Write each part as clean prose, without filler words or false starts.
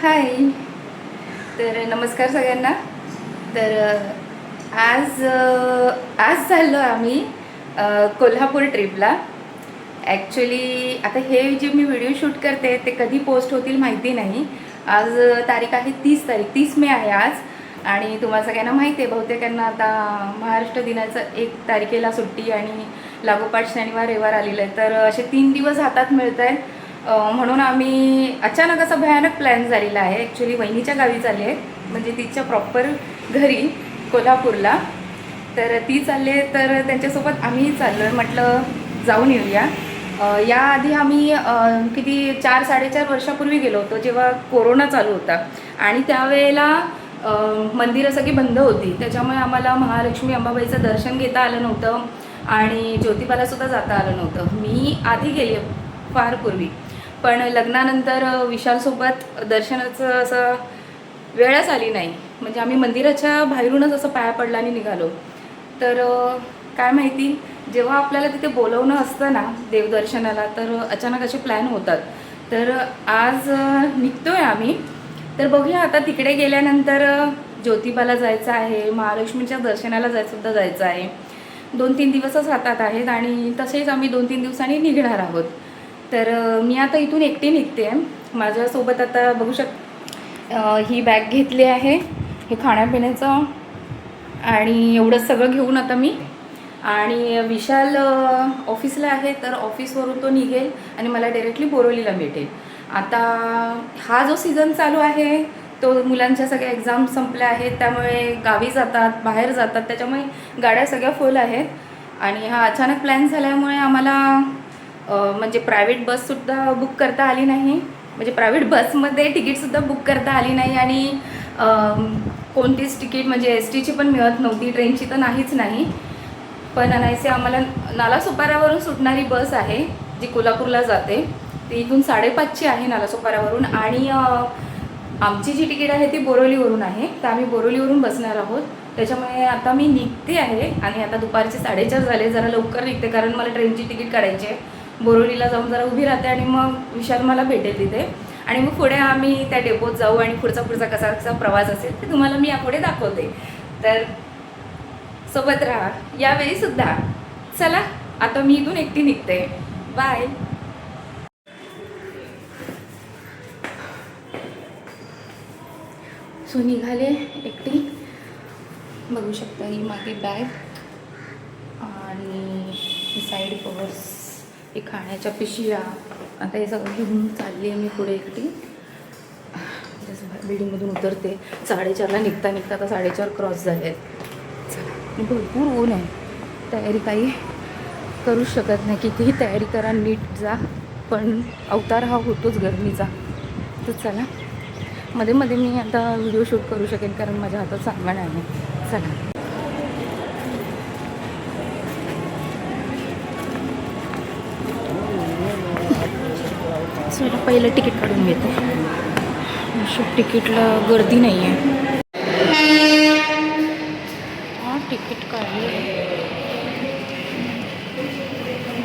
हाय. तर नमस्कार सगळ्यांना. तर आज चाललो आम्ही कोल्हापूर ट्रिपला. ॲक्च्युली आता हे जे मी व्हिडिओ शूट करते ते कधी पोस्ट होतील माहिती नाही. आज तारीख आहे 30 तारीख, 30 मे आहे आज. आणि तुम्हाला सगळ्यांना माहिती आहे, बहुतेकांना आता महाराष्ट्र दिनाचं 1 तारखेला सुट्टी आणि लागोपाठ शनिवार रविवार आलेलं आहे. तर असे 3 दिवस हातात मिळत आहेत. म्हणून आम्ही अचानक असा भयानक प्लॅन झालेला आहे. ॲक्च्युली वहिनीच्या गावी चालले आहे, म्हणजे तिच्या प्रॉपर घरी कोल्हापूरला. तर ती चालले, तर त्यांच्यासोबत आम्ही चाललो आहे. म्हटलं जाऊन येऊया. याआधी आम्ही किती 4-4.5 वर्षापूर्वी गेलो होतो, जेव्हा कोरोना चालू होता. आणि त्यावेळेला मंदिरं सगळी बंद होती, त्याच्यामुळे आम्हाला महालक्ष्मी अंबाबाईचं दर्शन घेता आलं नव्हतं आणि ज्योतिबालासुद्धा जाता आलं नव्हतं. मी आधी गेले फार पूर्वी, पण लग्नानंतर विशालसोबत दर्शनाचं असं वेळच आली नाही. म्हणजे आम्ही मंदिराच्या बाहेरूनच असं पाया पडला आणि निघालो. तर काय माहिती, जेव्हा आपल्याला तिथे बोलवणं असतं ना देवदर्शनाला, तर अचानक असे प्लॅन होतात. तर आज निघतो आहे आम्ही. तर बघूया आता तिकडे गेल्यानंतर ज्योतिबाला जायचं आहे, महालक्ष्मीच्या दर्शनाला जायचं आहे. 2-3 दिवसच हातात आहेत आणि तसेच आम्ही 2-3 दिवसांनी निघणार आहोत. तर मी आता इथून एकटी निघते. माझ्यासोबत आता बघू ही बॅग घेतली आहे, हे खाण्यापिण्याचं आणि एवढं सगळं घेऊन आता मी. आणि विशाल ऑफिसला आहे, तर ऑफिसवरून तो निघेल आणि मला डायरेक्टली बोरिवलीला भेटेल. आता हा जो सीझन चालू आहे तो मुलांच्या सगळ्या एक्झाम संपल्या आहेत, त्यामुळे गावी जातात, बाहेर जातात, त्याच्यामुळे गाड्या सगळ्या फुल आहेत. आणि हा अचानक प्लॅन झाल्यामुळे आम्हाला म्हणजे प्रायव्हेट बससुद्धा बुक करता आली नाही. म्हणजे प्रायव्हेट बसमध्ये तिकीटसुद्धा बुक करता आली नाही. आणि कोणतीच तिकीट म्हणजे एस टीची पण मिळत नव्हती, ट्रेनची तर नाहीच नाही. पण नाहीसे आम्हाला नालासोपाऱ्यावरून सुटणारी बस आहे जी कोल्हापूरला जाते. ती इथून 5:30ची आहे नालासोपाऱ्यावरून. आणि आमची जी तिकीट आहे ती बोरिवलीवरून आहे, तर आम्ही बोरिवलीवरून बसणार आहोत. त्याच्यामुळे आता मी निघते आहे आणि आता दुपारचे 4:30 झाले. जरा लवकर निघते कारण मला ट्रेनची तिकीट काढायची आहे. बोरिवलीला जाऊन जरा उभी राहते आणि मग विशाल मला भेटेल तिथे. आणि मग पुढे आम्ही त्या डेपोत जाऊ आणि पुढचा कसा प्रवास असेल ते तुम्हाला मी यापुढे दाखवते. तर सोबत राहा यावेळीसुद्धा. चला आता मी इथून एकटी निघते. बाय. सो निघाले एकटी. बघू शकता ही मागे बॅग आणि साईड कवर्स, हे खाण्याच्या पिशव्या. आता हे सगळं घेऊन चालली आहे मी पुढे एकटी. जसं बिल्डिंगमधून उतरते 4:30ला निघता आता 4:30 क्रॉस झाले आहेत. चला, भरपूर ऊन आहे, तयारी काही करूच शकत नाही. कितीही तयारी करा, नीट जा, पण अवतार हा होतोच गरमीचा. तर चला, मध्ये मध्ये मी आता व्हिडिओ शूट करू शकेन कारण माझ्या हातात सामान आहे. चला. चला पहिलं तिकीट काढून घेते. तिकीटला गर्दी नाही आहे. हां, तिकीट काढले.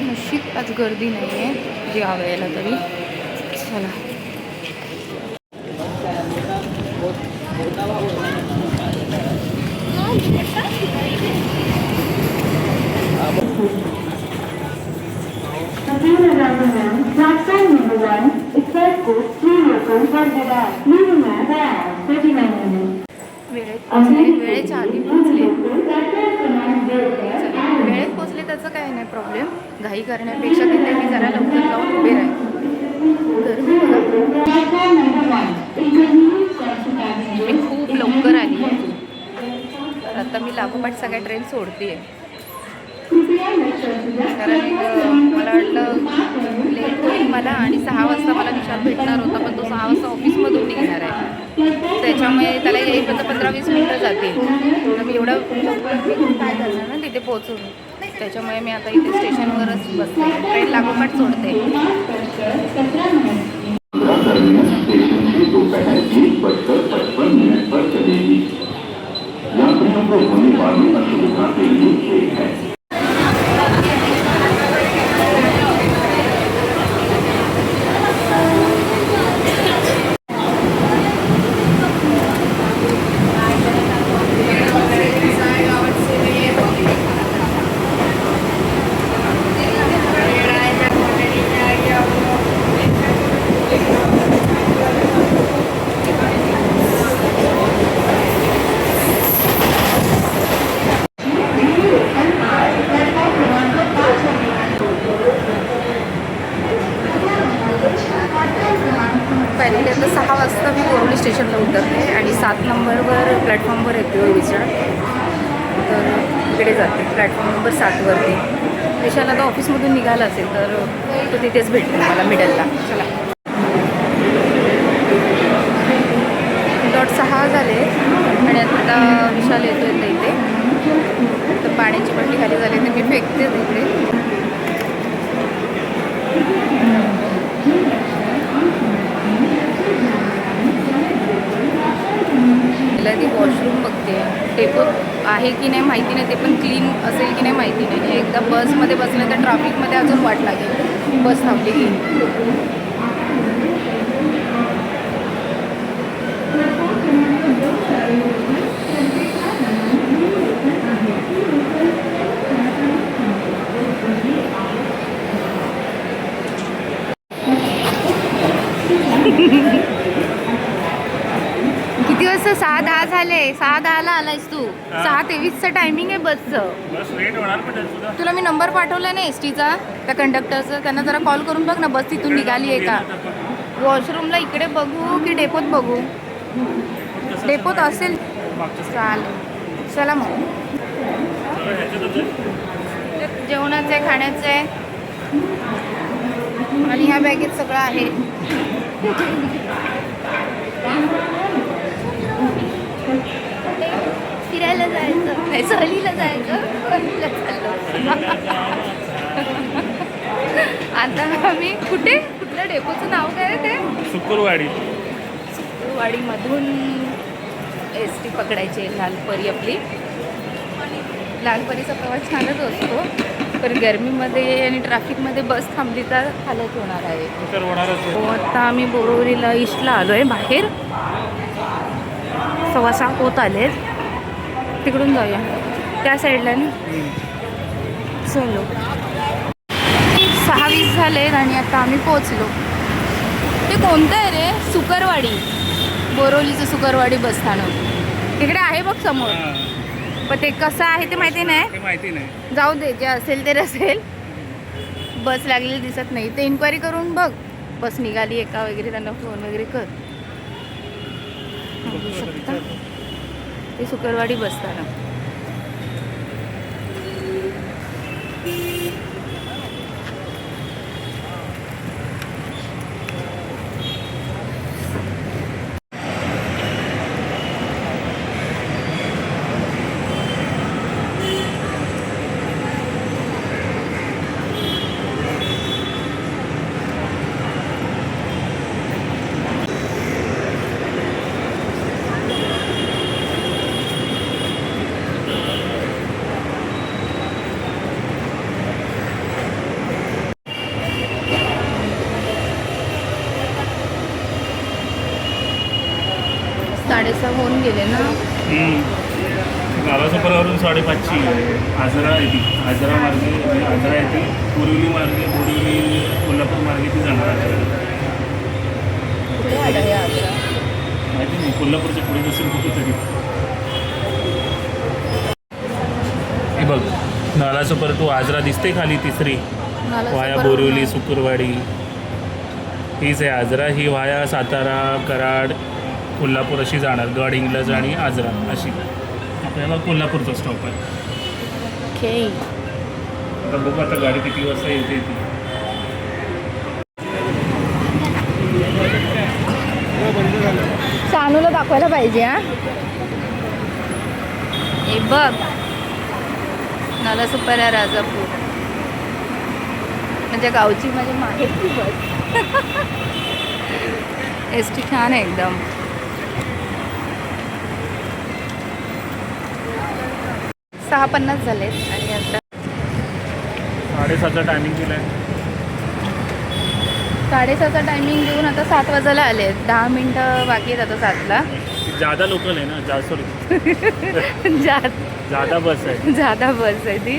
नशीब आज गर्दी नाही आहे जी यावेळेला तरी. चला. वेळेच्या आधी पोचले. वेळेत पोचले त्याचं काही नाही प्रॉब्लेम. घाई करण्यापेक्षा तिथे मी जरा लवकर जाऊन उभे राहील. गरमी खूप लवकर आली आहे. तर आता मी लागोपाठ सगळ्या ट्रेन सोडते आहे. कारण मला वाटलं लेट होईल मला आणि 6 वाजता मला विशाल भेटणार होता, पण तो 6 वाजता ऑफिसमधून निघणार आहे. त्याच्यामुळे त्याला येईपर्यंत 15-20 मिनटं जातील. तर मी एवढं काय करणार ना तिथे पोहोचून. त्याच्यामुळे मी आता इथे स्टेशनवरच बसते, ट्रेन लागोपाठ सोडते. फायनली आता 6 वाजता मी बोरिवली स्टेशनला उतरते आणि 7 नंबरवर प्लॅटफॉर्मवर येते विचार. तर इकडे जाते प्लॅटफॉर्म नंबर 7वरती. विशाल आता ऑफिसमधून निघाला असेल तर तो तिथेच भेटेल मला मिडलला. चला 6 झाले आणि आता विशाल येतो इथे. तर पाण्याची बाटली खाली झाली तर मी फेकते तिकडे. मला ती वॉशरूम बघते डेपोत आहे की नाही माहिती नाही, ते पण क्लीन असेल की नाही माहिती नाही. एकदा बसमध्ये बसलं तर ट्रॅफिकमध्ये अजून वाट लागेल बस थांबली की. किती वाजता? 6:10 झाले. 6:10ला आलायस तू. 6:23चं टायमिंग आहे बसचं. तुला मी नंबर पाठवला नाही एस टीचा त्या कंडक्टरचा. त्यांना जरा कॉल करून बघ ना बस तिथून निघाली आहे का. वॉशरूमला इकडे बघू की डेपोत बघू. डेपोत असेल चालेल. चला मग. जेवणाचं आहे, खाण्याचं आहे आणि ह्या बॅगेत सगळं आहे. फिरायला जायचं नाही, सहलीला जायचं. सहलीला चाललो आता आम्ही. कुठल्या डेपोचं नाव काय आहे ते? सुकुरवाडीमधून एस टी पकडायची आहे लालपरी आपली. लालपरीचा प्रवास छानच असतो पण गरमीमध्ये आणि ट्रॅफिकमध्ये बस थांबली तर हालत होणार आहे. हो आता आम्ही बोरिवलीला ईस्टला आलो आहे बाहेर. 6:15 होत आले. तिकडून जाऊया त्या साईडला ना. चलो 6:20 झाले आणि आता आम्ही पोचलो. ते कोणतं आहे रे? सुकरवाडी. बोरिवलीचं सुकरवाडी बसस्थानक इकडे आहे बघ समोर. पण ते कसं आहे ते माहिती नाही. जाऊ दे, जे असेल ते असेल. बस लागलेली दिसत नाही. ते इन्क्वायरी करून बघ बस निघाली आहे का वगैरे. त्यांना फोन वगैरे कर. बघू शकता ते सुकरवाडी बसस्थानक. साडेसहा होऊन गेले ना. गावासोपरावरून 5:30ची आजरा येते. आजरा मार्गे आजरा येते. बोरिवली मार्गे बोरिवली कोल्हापूर मार्गे ती जाणार आहे. माहिती नाही कोल्हापूरच्या पुढे असेल कुठेतरी. हे बघ नालासोपर तू आजरा दिसते खाली तिसरी वाया बोरिवली सुकुरवाडी. हीच आहे आजरा. ही वाया सातारा कराड कोल्हापूर अशी जाणार. गडहिंग्लज आणि आजरा अशी. आपल्याला कोल्हापूरचा स्टॉप आहे. ओके आता बघू आता गाडी किती वाजता येते ती. सानूला दाखवायला पाहिजे. हा हे बघ नालासोपारा राजापूर म्हणजे गावची माझी माहेरची बस. एस टी छान आहे एकदम. सहा 50 झालेत आणि आता 7:30चा टायमिंग दिला आहे. 7:30चा टायमिंग देऊन आता 7 वाजायला आले. 10 मिनटं बाकी आहेत आता 7ला. जादा लोकल आहे ना. सॉरी जादा बस आहे. जादा बस आहे ती.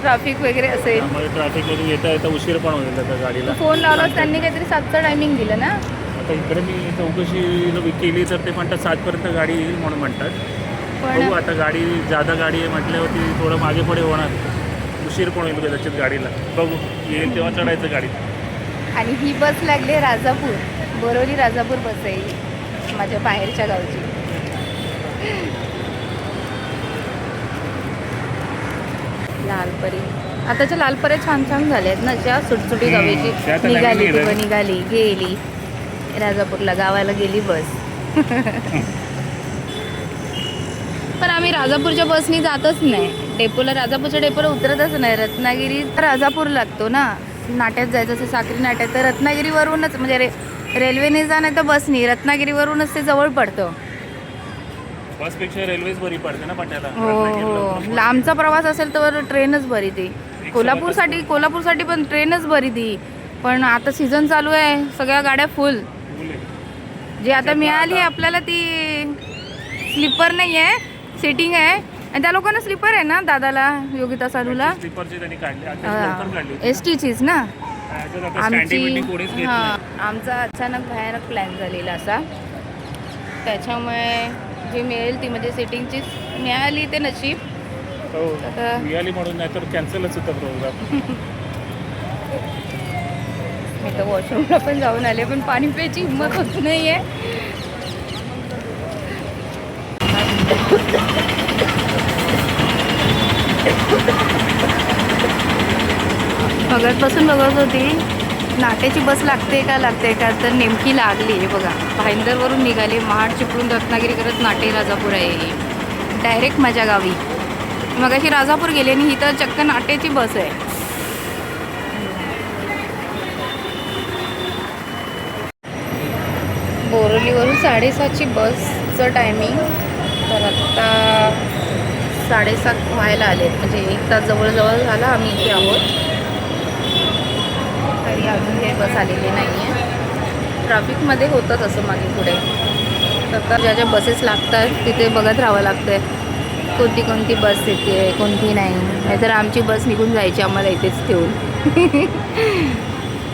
ट्रॅफिक वगैरे असेल त्यामुळे ट्रॅफिकमधून येता येता उशीर पण होईल त्या गाडीला. फोन लावलास त्यांनी काहीतरी 7चं टायमिंग दिलं ना. आता इकडे मी चौकशी केली तर ते म्हणतात 7पर्यंत गाडी येईल म्हणून म्हणतात. पण बघू आता गाडी जादा गाडी आहे म्हटल्यावरती थोडं मागे पुढे होणार. उशीर पण होईल कदाचित गाडीला. बघू येईल तेव्हा चढायचं गाडीत. आणि ही बस लागली राजापूर, बोरवली राजापूर बस आहे ही, माझ्या बाहेरच्या गावची. लालपरी, आताच्या लालपऱ्या छान छान झाल्या आहेत ना, अशा सुटसुटी गावाची. त्या तर निघाली नवीन ती, निघाली गेली राजापूरला, गावाला गेली बस. पण आम्ही राजापूरच्या बसनी जातच नाही डेपोला, राजापूरच्या डेपोला उतरतच नाही. रत्नागिरी राजापूर लागतो ना, नाट्यात जायचं असेल साक्री नाट्यात तर रत्नागिरीवरूनच, म्हणजे रेल्वेने जा नाही तर बसनी, रत्नागिरीवरूनच ते जवळ पडतं. बसपेक्षा रेल्वेच बरी पडते ना पट्याला. हो हो, लांबचा प्रवास असेल तर ट्रेनच बरी ती. कोल्हापूरसाठी पण ट्रेनच बरी ती. पण आता सीझन चालू आहे, सगळ्या गाड्या फुल. जी आता मिळाली आपल्याला ती स्लीपर नाही आहे, सिटिंग आहे. आणि त्या लोकांना स्लीपर आहे ना, दादाला, योगिता सानूला एस टीचीच ना. आमचा अचानक भयानक प्लॅन झालेला असा, त्याच्यामुळे जी मिळेल ती म्हणजे सिटिंगचीच मिळाली, ते नशीब. मिळाली म्हणून, नाही तर कॅन्सलच होता प्रोग्राम. मी तर वॉशरूमला पण जाऊन आले, पण पाणी प्यायची हिंमत होत नाही आहे. बघत होती नाट्याची बस लागते का, तर नेमकी लागली आहे बघा. भाईंदरवरून निघाले, महाड चिपळूण रत्नागिरी करत नाटे राजापूर आहे डायरेक्ट माझ्या गावी. मग अशी राजापूर गेली आणि ही तर चक्क नाट्याची बस आहे. बोरवलीवरून 7:30ची बसचं टायमिंग, तर आत्ता 7:30 व्हायला आले, म्हणजे 1 तास जवळजवळ झाला आम्ही इथे आहोत. तरी अजून हे बस आलेली नाही आहे. ट्रॅफिकमध्ये होतं तसं मागे पुढे. तर ज्या ज्या बसेस लागतात तिथे बघत राहावं लागतं आहे, कोणती बस येते कोणती नाही. नाहीतर आमची बस निघून जायची आम्हाला इथेच ठेवून.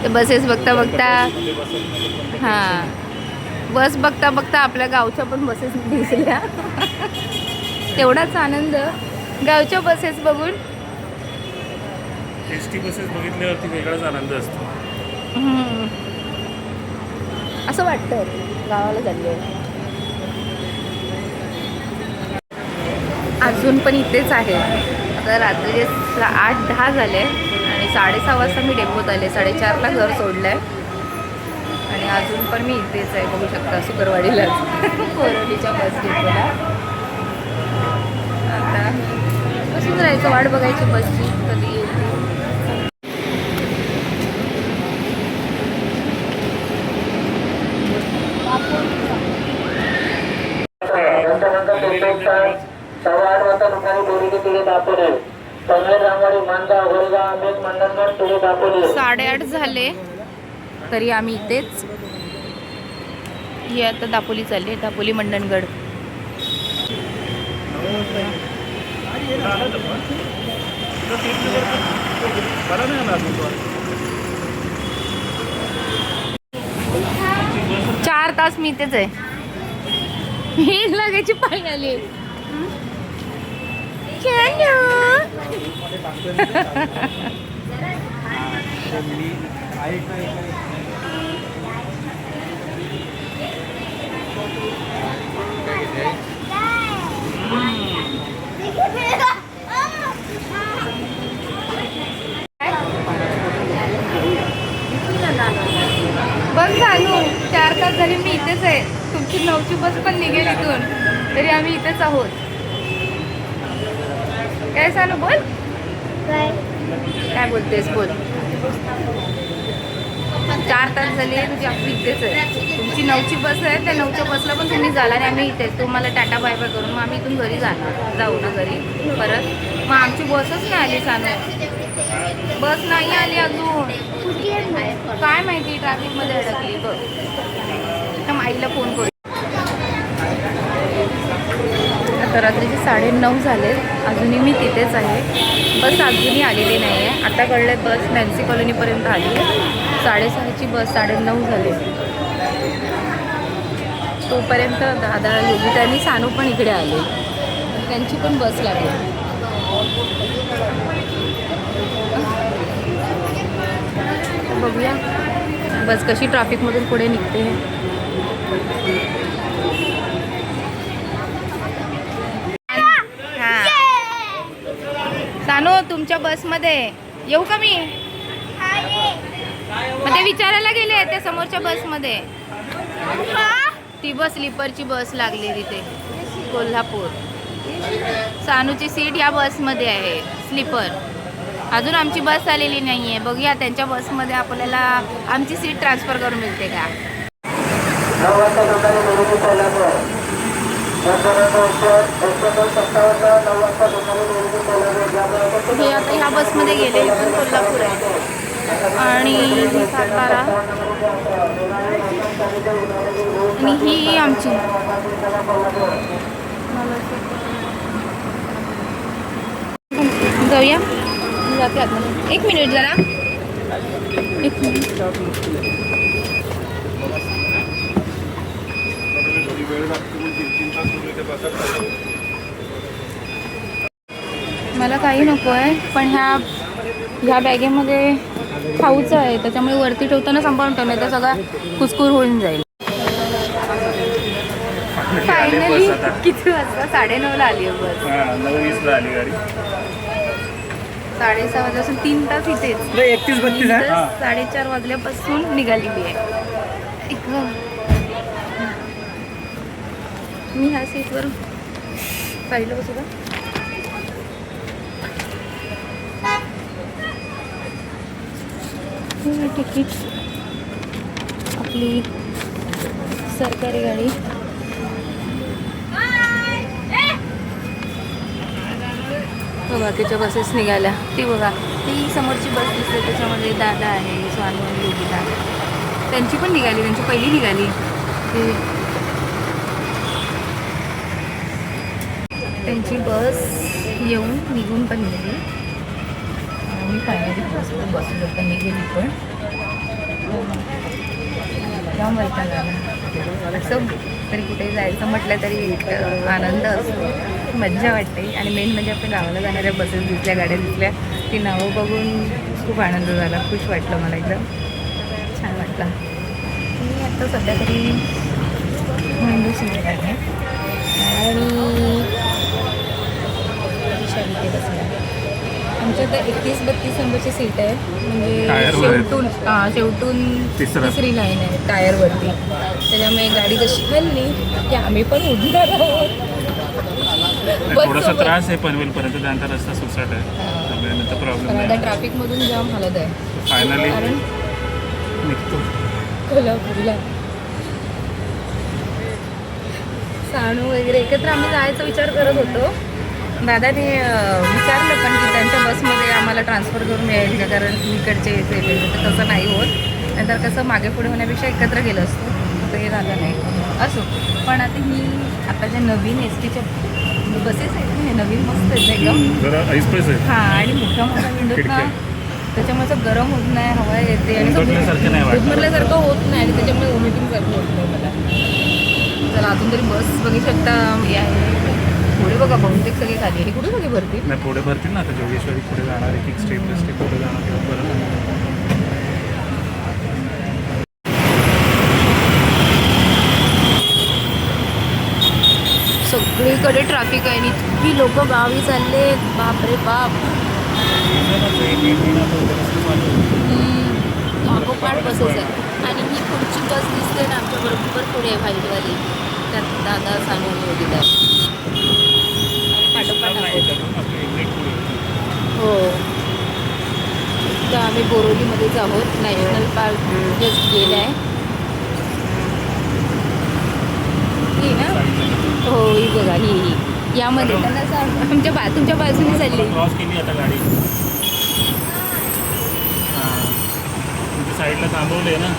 ते बसेस बघता हां, बस बघता आपल्या गावच्या पण बसेस दिसल्या. तेवढाच आनंद गावच्या बसेस बघून. एस टी बसेस बघितल्यावरती वेगळाच आनंद असतो. असं वाटतं गावाला चालले. अजून पण इथेच आहे. आता रात्रीचे 8-10 झाले आणि 6:30 वाजता मी डेपोत आले. 4:30ला घर सोडलं आहे आणि अजून पण मी इथेच आहे. बघू शकता सुकरवाडीलाच, कोरोलीच्या बस डेपोला. आता बसून राहायचं, वाट बघायची बसची कधी येते. साडे 8 झाले तरी आम्ही इथेच. ही आता दापोली चालली, दापोली मंडणगड. चार तास मी इथेच आहे. ही लागायची पाळी आली. बघ सांगू, 4 तास झाले मी इथेच आहे. तुमची 9ची बस पण निघेल इथून, तरी आम्ही इथेच आहोत. काय सांगू, बोल काय बोलतेस, बोल. 4 तास झाले तुझी आपली इथेच आहे. तुमची 9ची बस आहे, त्या 9च्या बसला पण तुम्ही झाला आणि आम्ही इथेच. तुम्हाला टाटा बाय बाय करून मग आम्ही इथून घरी जाऊ ना घरी परत. मग आमची बसच नाही आली. सांगू, बस नाही आली अजून. काय माहिती, ट्रॅफिकमध्ये अडकली बघ. तर आईला फोन करू. आता रात्रीचे 9:30 झाले, अजूनही मी तिथेच आहे. बस अजूनही आलेली नाही आहे. आता कळले बस नॅन्सी कॉलनीपर्यंत आली आहे. 6:30ची बस 9:30 झाले. तोपर्यंत दादा, योगिता आणि सानू पण इकडे आले, त्यांची पण बस लागली. बघूया बस कशी ट्रॅफिकमधून पुढे निघते. हां सानू तुमच्या बसमध्ये येऊ का मी? मग ते विचारायला गेले त्या समोरच्या बसमध्ये. ती बस स्लीपरची बस लागली तिथे कोल्हापूर. सानूची सीट या बसमध्ये आहे स्लीपर. अजून आमची बस आलेली नाही आहे. बघूया त्यांच्या बसमध्ये आपल्याला आमची सीट ट्रान्सफर करून मिळते का. हे आता ह्या बसमध्ये गेले. इथून कोल्हापूर आहे आणि सातारा आणि ही आमची. जाऊया जाते आतमध्ये. 1 मिनिट जरा 1 मिनिट. मला काही नको आहे पण ह्या बॅगेमध्ये खाऊचं आहे त्याच्यामुळे वरती ठेवताना सांभाळून ठेवणं तर सगळा कुसकुर होऊन जाईल. फायनली किती वाजता? 9:30ला आली आहे बस. 9:20ला आली गाडी. 6:30 वाजल्यापासून 3 तास इथेच. 31-32 4:30 वाजल्यापासून निघालेली आहे. मी ह्या सीटवर पाहिलं बसू का? तिकीट आपली सरकारी गाडी. बाकीच्या बसेस निघाल्या. ती बघा ती समोरची बस दिसते त्याच्यामध्ये दादा आहे स्वानू आणि योगिता. त्यांची पण निघाली. त्यांची पहिली निघाली. त्यांची बस येऊन निघून पण गेली. मी फायनली बसून जाता निघेली पण जाम वैताग आला. असं तरी कुठे जायचं म्हटलं तरी एक आनंद असतो, मज्जा वाटते. आणि मेन म्हणजे आपण गावाला जाणाऱ्या बसेस दिसल्या, गाड्या दिसल्या, ती नावं बघून खूप आनंद झाला. खुश वाटलं मला, एकदम छान वाटलं. मी आत्ता सध्या तरी मेंदू सीट आहे आणि इथे बसला. आमच्या तर 31-32 नंबरची सीट आहे. म्हणजे शेवटून तिसरी लाईन आहे टायरवरती. त्याच्यामुळे गाडी जशी हल्ली की आम्ही पण उडणार आहोत. थोडासा त्रास आहे पनवेलपर्यंत त्यानंतर रस्ता सुसाट आहे. प्रॉब्लेम आता ट्रॅफिकमधून जाम हालत आहे. फायनली कारण निघतो कोल्हापूरला. सानू वगैरे एकत्र आम्ही जायचा विचार करत होतो. दादाने विचारलं पण की त्यांच्या बसमध्ये आम्हाला ट्रान्सफर करून यायची का, कारण इकडचे येते तर तसं नाही होत. नंतर कसं मागे पुढे होण्यापेक्षा एकत्र गेलं असतं, तर हे झालं नाही. असो पण आता ज्या नवीन STच्या बसेस आहेत हे नवीन मस्त आहेत एकदम. हां आणि मोठ्या मोठ्या विंडोज ना, त्याच्यामुळे असं गरम होत नाही, हवा येते आणि गुदमरल्यासारखं होत नाही आणि त्याच्यामुळे वॉमिटिंगसारखं होत नाही मला. चला अजून तरी बस बघू शकता हे आहे. पुढे बघा बहुतेक सगळे खाली. हे कुठे सगळे भरतील? नाही पुढे भरतील ना. आता जोगेश्वरी पुढे जाणार आहे, एक स्टेप पुढे जाणार किंवा बरं. सगळीकडे ट्रॅफिक आहे आणि इतकी लोक गावी चालले, बापरे बाप. लागोपाठ बसेस आहेत आणि ही पुढची बस दिसते ना आमच्या बरोबर पुढे आहे व्हाईटवाली. त्यात दादा सानू योगिता पाठोपाठ. हो तर आम्ही बोरोलीमध्येच आहोत. नॅशनल पार्क जस्ट गेलं आहे. ही ना, हो ही बघा ही यामध्ये त्यांना तुमच्या बाजूने चालली. क्रॉस केली आता गाडी. साईडला थांबवले ना.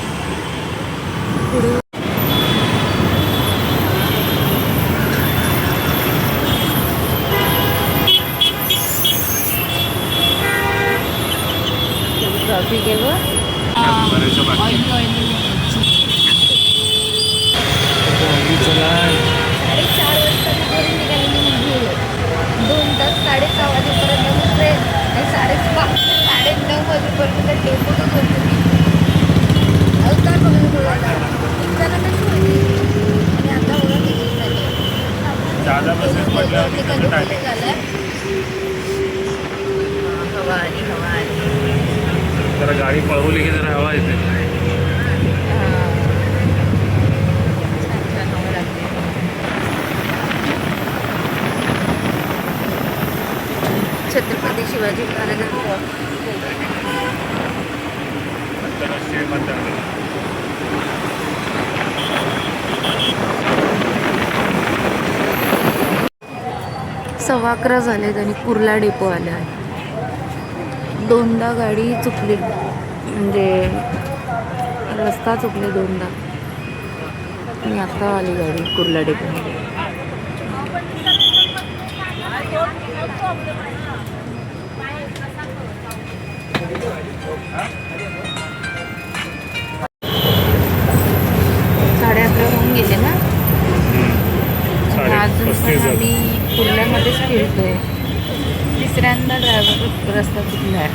ट्रॅफिक आहे बघ. ऑइली ऑइली 4:30 वाजता घरून निघालेली म्हणजे 2 तास 6:30 वाजेपर्यंत ट्रेन आणि 9:30 वाजेपर्यंत डेपोतच होती. झालं आणि त्याचं टायमिंग हवा आली. जरा गाडी पळवली की जरा हवा येते. छान हवा लागते. छत्रपती शिवाजी महाराजांचं आंतरराष्ट्रीय मतदार. 11:15 झालेत आणि कुर्ला डेपो आला आहे. दोनदा गाडी चुकली, म्हणजे रस्ता चुकले दोनदा आणि आता आली गाडी कुर्ला डेपोमध्ये. साडे 11 होऊन गेले ना. अजून पण आम्ही कुर्ल्यामध्येच फिरतोय. तिसऱ्यांदा ड्रायव्हर रस्ता चुकला आहे,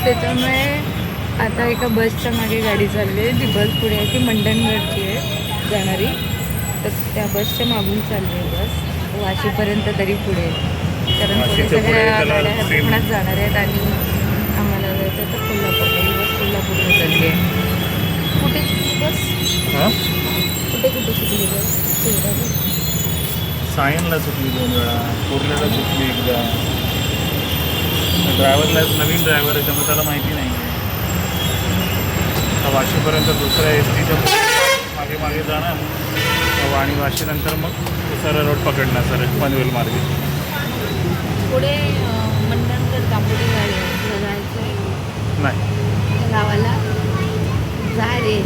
त्याच्यामुळे आता एका बसच्या मागे गाडी चालली आहे. ती बस पुढे आहे, ती मंडणगडची आहे जाणारी, तर त्या बसच्या मागून चालली आहे बस वाशीपर्यंत तरी पुढे, कारण पुढे सगळ्या गाड्या कोकणात जाणार आहेत आणि आम्हाला जायचं तर कोल्हापूरला. ही बस कोल्हापूरला चालली आहे. कुठे बस कुठे चुकली बस? सायनला चुकली 2 वेळा, कुर्ल्याला चुकली एकदा. ड्रायव्हरला नवीन ड्रायव्हर आहे त्यामुळे त्याला माहिती नाही. वाशीपर्यंत दुसऱ्या एस टीच्या मागे मागे जाणार आणि वाशीनंतर मग दुसरा रोड पकडणार सर पनवेल मार्गे. पुढे मंडणगड तांबोली गाडी आहे, जायचं नाही गावाला. जा रे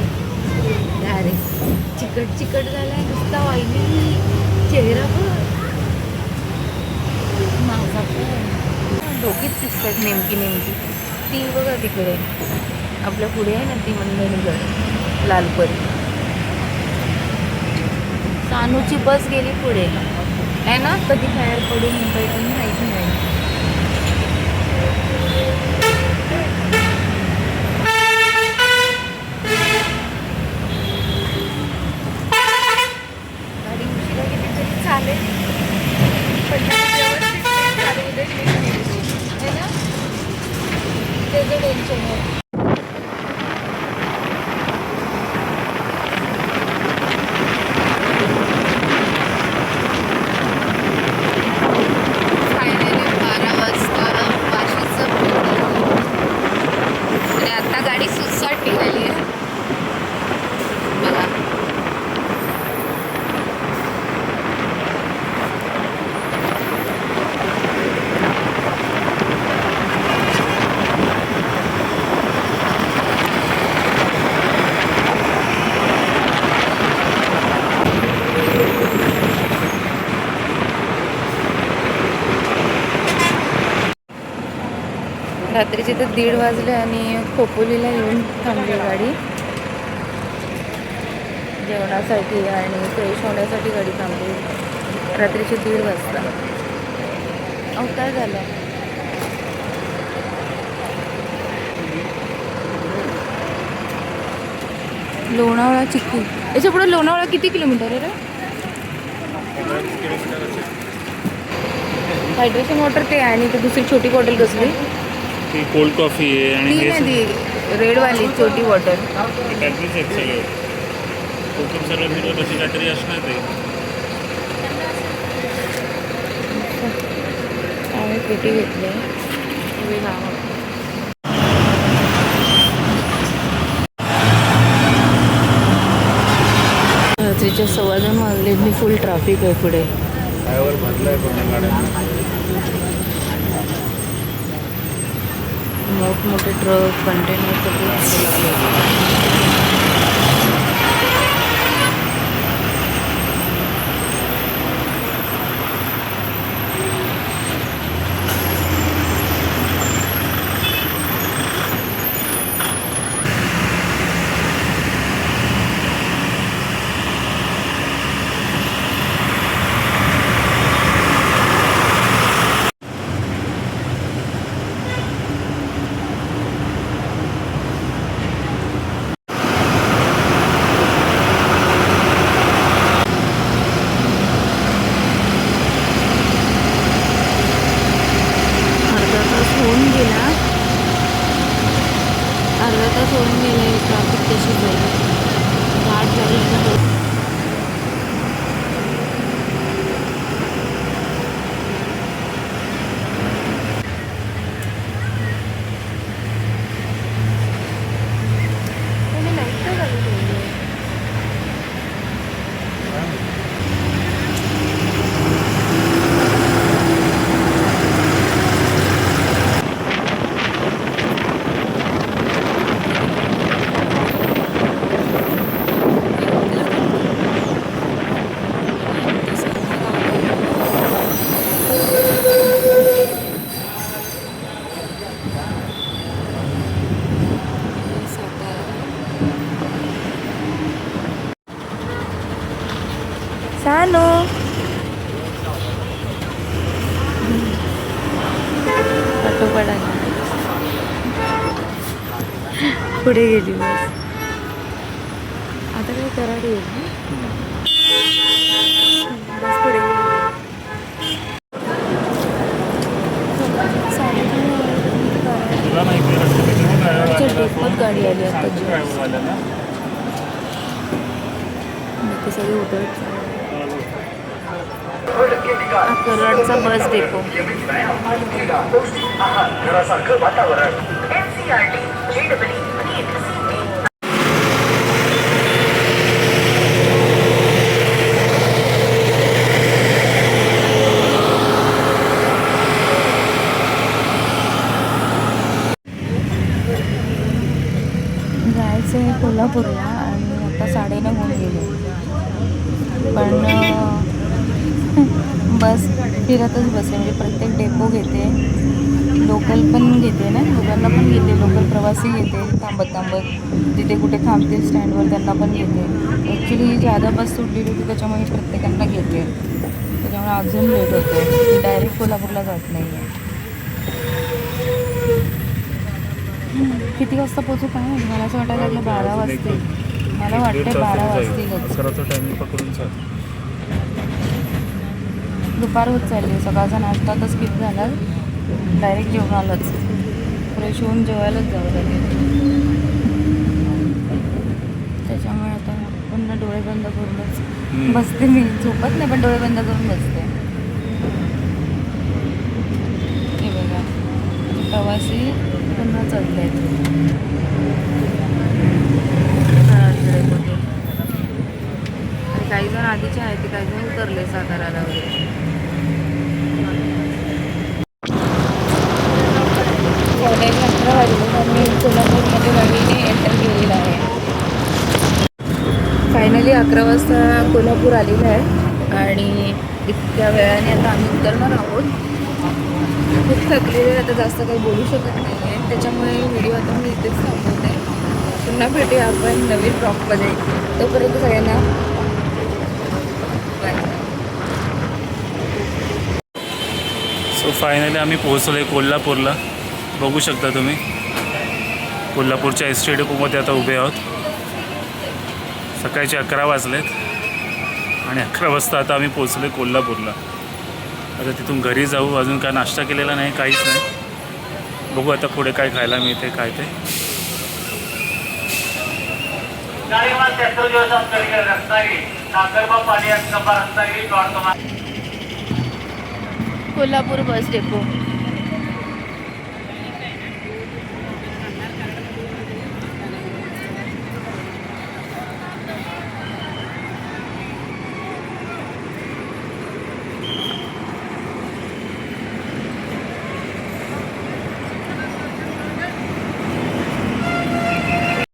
चिकट झालाय नुसता वाईली चेहरा पण माझा पण डोकीच दिसतात नेमकी ती बघा तिकडे आपल्या पुढे आहे ना, ती मंडणगड लालपरी. सानूची बस गेली पुढे आहे ना, कधी बाहेर पडून मुंबई पण माहिती नाही. गाडी उशिरा गेली तरी चालेल, पण व्यवस्थित चालू दे आहे ना, त्याचं टेन्शन आहे. गाडी सुसाट निघाली आहे बघा. रात्रीचे तर 1:30 वाजले आणि खोपोलीला येऊन थांबली गाडी जेवणासाठी आणि फ्रेश होण्यासाठी. गाडी थांबली रात्रीचे 1:30 वाजता. अहो काय झालं? लोणावळा चिक्की, याच्या पुढे लोणावळा किती किलोमीटर आहे रे? हायड्रेशन वॉटर ते आहे आणि ती दुसरी छोटी बॉटल कसली? ती कोल्ड कॉफी आहे आणि ती नाही, ती रेडवाली छोटी बॉटल. त्यातलीच आहेत सगळे कोकम सगळं फिरवत अशी काहीतरी असणार ते. आम्ही पेटी घेतली रात्रीच्या 2:15 वाजले. मी फुल ट्रॅफिक आहे पुढे. ड्रायव्हर भरलाय पूर्ण गाड्या. मोठमोठे ट्रक कंटेनर सगळे लागले. सोडून गेले ट्रॅफिक कशी जाईल घाट लागली. सानू पटोपडा पुढे गेली बस. आता काय कराड येईल ना? बस पुढे गेली. तुला माहिती आहे रस्ते किती मोठे आहे? डेपोत गाडी आली आता जी. ड्रायव्हरवाल्याला ते सगळे उतरत कराडचा बस डेपो. जायचं आहे कोल्हापूरला आणि आता 9:30 होऊन गेले पण बस फिरतच बसते. म्हणजे प्रत्येक डेपो घेते, लोकल पण घेते ना, लोकांना पण घेते, लोकल प्रवासी घेते थांबत तिथे कुठे थांबतील स्टँडवर त्यांना पण घेते. ॲक्च्युली ही जादा बस सुटलेली होती त्याच्यामुळे प्रत्येकांना घेते. त्याच्यामुळे अजून लेट होतो. ती डायरेक्ट कोल्हापूरला जात नाही आहे. किती वाजता पोचू काय माहिती. मला असं वाटायला लागलं 12 वाजतील. मला वाटतं 12 वाजतीलच. सराचं टायमिंग पकडून चाल. दुपार होत चालली. सकाळचा नाश्ता तर स्किप झाला, डायरेक्ट जेवणालाच फ्रेश होऊन जेवायलाच जावं लागेल. त्याच्यामुळे आता पुन्हा डोळे बंद करूनच बसते. मी झोपत नाही पण डोळे बंद करून बसते. हे बघा प्रवासी पुन्हा चढले आहेत. काही जण आधीचे आहेत ते काही जण उतरले साताराला वगैरे. कॉलेज 11 वाजले आणि कोल्हापूरमध्ये गाडीने एंटर केलेलं आहे. फायनली 11 वाजता कोल्हापूर आलेलं आहे आणि इतक्या वेळाने आता आम्ही उतरणार आहोत. खूप थकलेले आहे, आता जास्त काही बोलू शकत नाही आहे. त्याच्यामुळे व्हिडिओ आता मी इथेच थांबवते. पुन्हा भेटूया आपण नवीन ब्लॉगमध्ये. तोपर्यंत सगळ्यांना सो फायनली आम्ही पोहोचलो आहे कोल्हापूरला. बघू शकता तुम्ही कोल्हापूरच्या एस टी डेपोमध्ये आता उभे आहोत. सकाळचे 11 वाजलेत आणि 11 वाजता आता आम्ही पोहोचलो आहे कोल्हापूरला. आता तिथून घरी जाऊ. अजून काय नाश्ता केलेला नाही, काहीच नाही. बघू आता पुढे काय खायला मिळते काय ते. Kolhapur bus depot.